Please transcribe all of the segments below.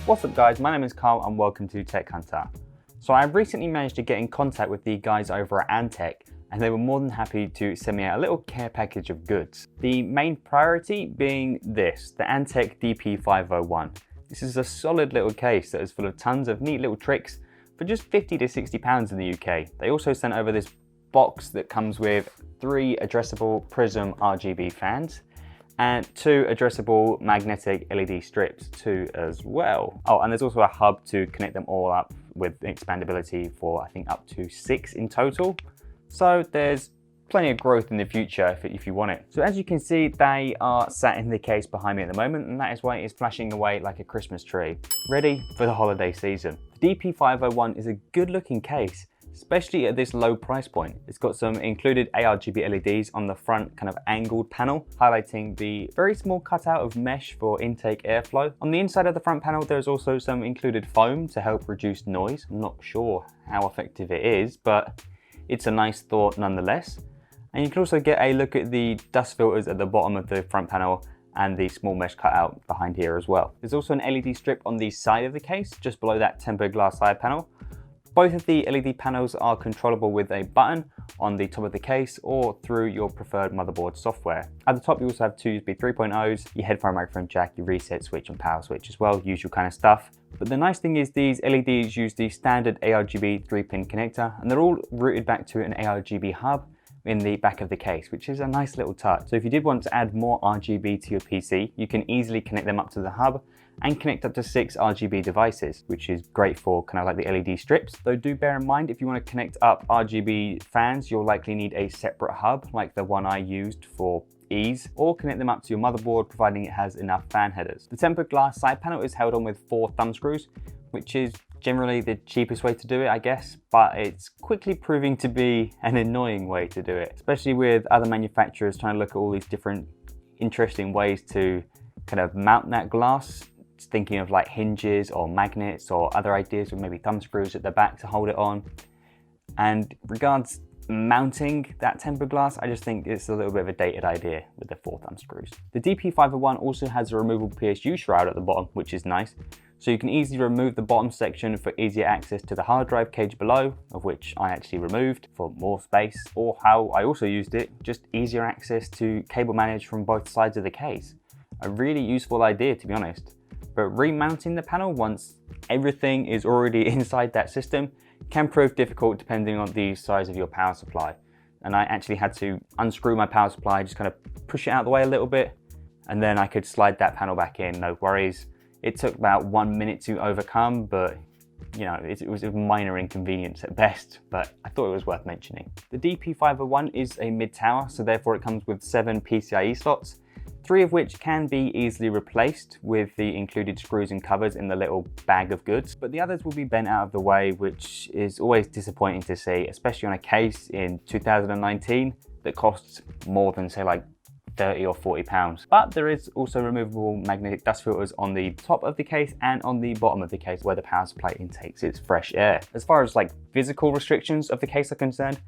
What's up guys, my name is Carl and welcome to Tech Hunter. So I've recently managed to get in contact with the guys over at Antec and they were more than happy to send me a little care package of goods. The main priority being this, the Antec DP501. This is a solid little case that is full of tons of neat little tricks for just 50 to 60 pounds in the UK. They also sent over this box that comes with 3 addressable PRIZM RGB fans and 2 addressable magnetic LED strips too as well. Oh, and there's also a hub to connect them all up with expandability for I think up to 6 in total. So there's plenty of growth in the future if you want it. So as you can see, they are sat in the case behind me at the moment, and that is why it is flashing away like a Christmas tree, ready for the holiday season. The DP501 is a good looking case, especially at this low price point. It's got some included RGB LEDs on the front kind of angled panel, highlighting the very small cutout of mesh for intake airflow. On the inside of the front panel, there's also some included foam to help reduce noise. I'm not sure how effective it is, but it's a nice thought nonetheless. And you can also get a look at the dust filters at the bottom of the front panel and the small mesh cutout behind here as well. There's also an LED strip on the side of the case, just below that tempered glass side panel. Both of the LED panels are controllable with a button on the top of the case or through your preferred motherboard software. At the top you also have 2 USB 3.0s, your headphone microphone jack, your reset switch and power switch as well, usual kind of stuff. But the nice thing is these LEDs use the standard ARGB 3-pin connector and they're all routed back to an ARGB hub in the back of the case, which is a nice little touch. So if you did want to add more RGB to your PC, you can easily connect them up to the hub and connect up to 6 RGB devices, which is great for kind of like the LED strips. Though do bear in mind, if you want to connect up RGB fans, you'll likely need a separate hub like the one I used for ease, or connect them up to your motherboard providing it has enough fan headers. The tempered glass side panel is held on with 4 thumb screws, which is generally the cheapest way to do it, I guess, but it's quickly proving to be an annoying way to do it, especially with other manufacturers trying to look at all these different interesting ways to kind of mount that glass. Thinking of like hinges or magnets or other ideas with maybe thumb screws at the back to hold it on. And regards mounting that tempered glass, I just think it's a little bit of a dated idea with the 4 thumb screws. The DP501 also has a removable Psu Shroud at the bottom, which is nice. So you can easily remove the bottom section for easier access to the hard drive cage below, of which I actually removed for more space, or how I also used it, just easier access to cable manage from both sides of the case. A really useful idea, to be honest. But remounting the panel once everything is already inside that system can prove difficult depending on the size of your power supply. And I actually had to unscrew my power supply, just kind of push it out of the way a little bit, and then I could slide that panel back in, no worries. It took about 1 minute to overcome, but you know, it was a minor inconvenience at best, but I thought it was worth mentioning. The DP501 is a mid-tower, so therefore it comes with 7 PCIe slots, 3 of which can be easily replaced with the included screws and covers in the little bag of goods, but the others will be bent out of the way, which is always disappointing to see, especially on a case in 2019 that costs more than say like 30 or 40 pounds. But there is also removable magnetic dust filters on the top of the case and on the bottom of the case where the power supply intakes its fresh air. As far as like physical restrictions of the case are concerned,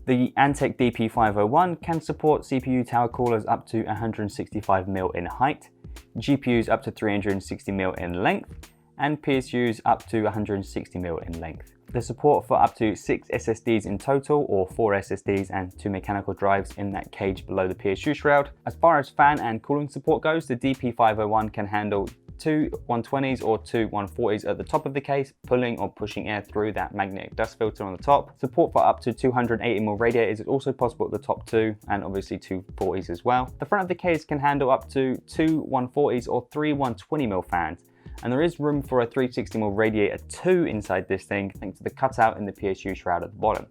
the Antec DP501 can support CPU tower coolers up to 165mm in height, GPUs up to 360mm in length, and PSUs up to 160mm in length. The support for up to 6 SSDs in total, or 4 SSDs and 2 mechanical drives in that cage below the Psu Shroud. As far as fan and cooling support goes, the DP501 can handle 2 120s or 2 140s at the top of the case, pulling or pushing air through that magnetic dust filter on the top. Support for up to 280mm radiators is also possible at the top too, and obviously 2 40s as well. The front of the case can handle up to 2 140s or 3 120mm fans, and there is room for a 360mm radiator too inside this thing, thanks to the cutout in the Psu Shroud at the bottom.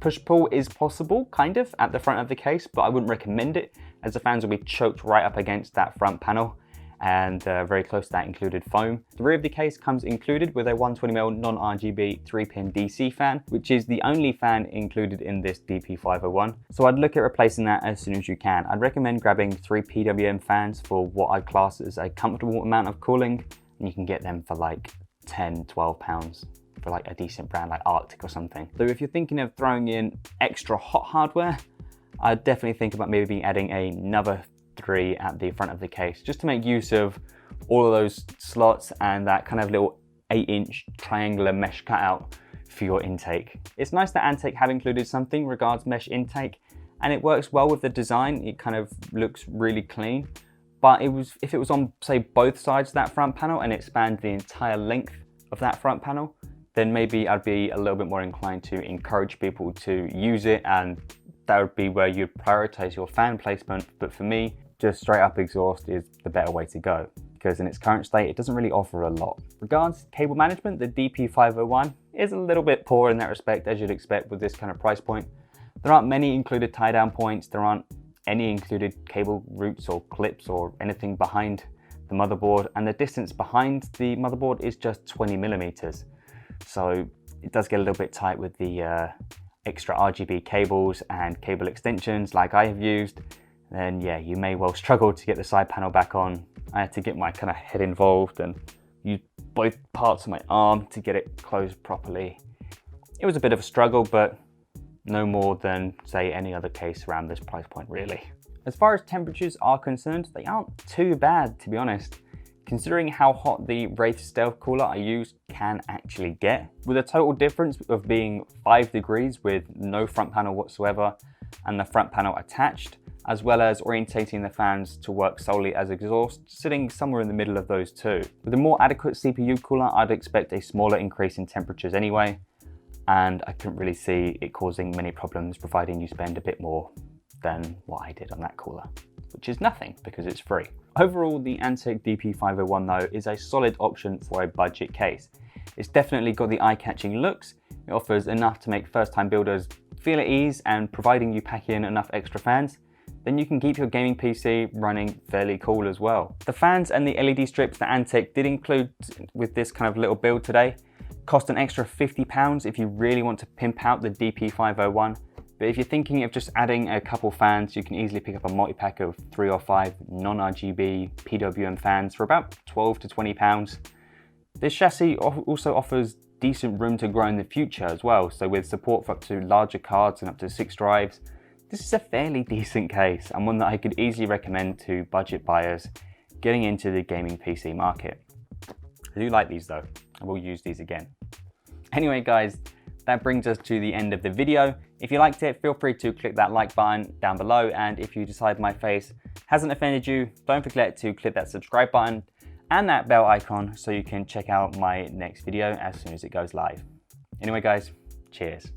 Push-pull is possible, kind of, at the front of the case, but I wouldn't recommend it, as the fans will be choked right up against that front panel, and very close to that included foam. The rear of the case comes included with a 120mm non-RGB 3-pin DC fan, which is the only fan included in this DP501. So I'd look at replacing that as soon as you can. I'd recommend grabbing 3 PWM fans for what I'd class as a comfortable amount of cooling, and you can get them for like 10, 12 pounds for like a decent brand like Arctic or something. So if you're thinking of throwing in extra hot hardware, I'd definitely think about maybe adding another 3 at the front of the case, just to make use of all of those slots and that kind of little 8-inch triangular mesh cutout for your intake. It's nice that Antec have included something regards mesh intake, and it works well with the design. It kind of looks really clean, but if it was on, say, both sides of that front panel and it spanned the entire length of that front panel, then maybe I'd be a little bit more inclined to encourage people to use it, and that would be where you'd prioritize your fan placement. But for me, just straight up exhaust is the better way to go, because in its current state, it doesn't really offer a lot. Regards cable management, the DP501 is a little bit poor in that respect, as you'd expect with this kind of price point. There aren't many included tie down points. There aren't any included cable routes or clips or anything behind the motherboard, and the distance behind the motherboard is just 20 millimeters. So it does get a little bit tight with the extra RGB cables and cable extensions like I have used. Then yeah, you may well struggle to get the side panel back on. I had to get my kind of head involved and use both parts of my arm to get it closed properly. It was a bit of a struggle, but no more than, say, any other case around this price point, really. As far as temperatures are concerned, they aren't too bad, to be honest, considering how hot the Wraith Stealth cooler I used can actually get. With a total difference of being 5 degrees with no front panel whatsoever and the front panel attached, as well as orientating the fans to work solely as exhaust, sitting somewhere in the middle of those two. With a more adequate CPU cooler, I'd expect a smaller increase in temperatures anyway, and I couldn't really see it causing many problems providing you spend a bit more than what I did on that cooler, which is nothing because it's free. Overall, the Antec DP501 though is a solid option for a budget case. It's definitely got the eye-catching looks, it offers enough to make first-time builders feel at ease, and providing you pack in enough extra fans, then you can keep your gaming PC running fairly cool as well. The fans and the LED strips that Antec did include with this kind of little build today cost an extra £50 if you really want to pimp out the DP501. But if you're thinking of just adding a couple fans, you can easily pick up a multi-pack of 3 or 5 non-RGB PWM fans for about £12 to £20. This chassis also offers decent room to grow in the future as well. So with support for up to larger cards and up to 6 drives, this is a fairly decent case, and one that I could easily recommend to budget buyers getting into the gaming PC market. I do like these though. I will use these again. Anyway guys, that brings us to the end of the video. If you liked it, feel free to click that like button down below, and if you decide my face hasn't offended you, don't forget to click that subscribe button and that bell icon so you can check out my next video as soon as it goes live. Anyway guys, cheers.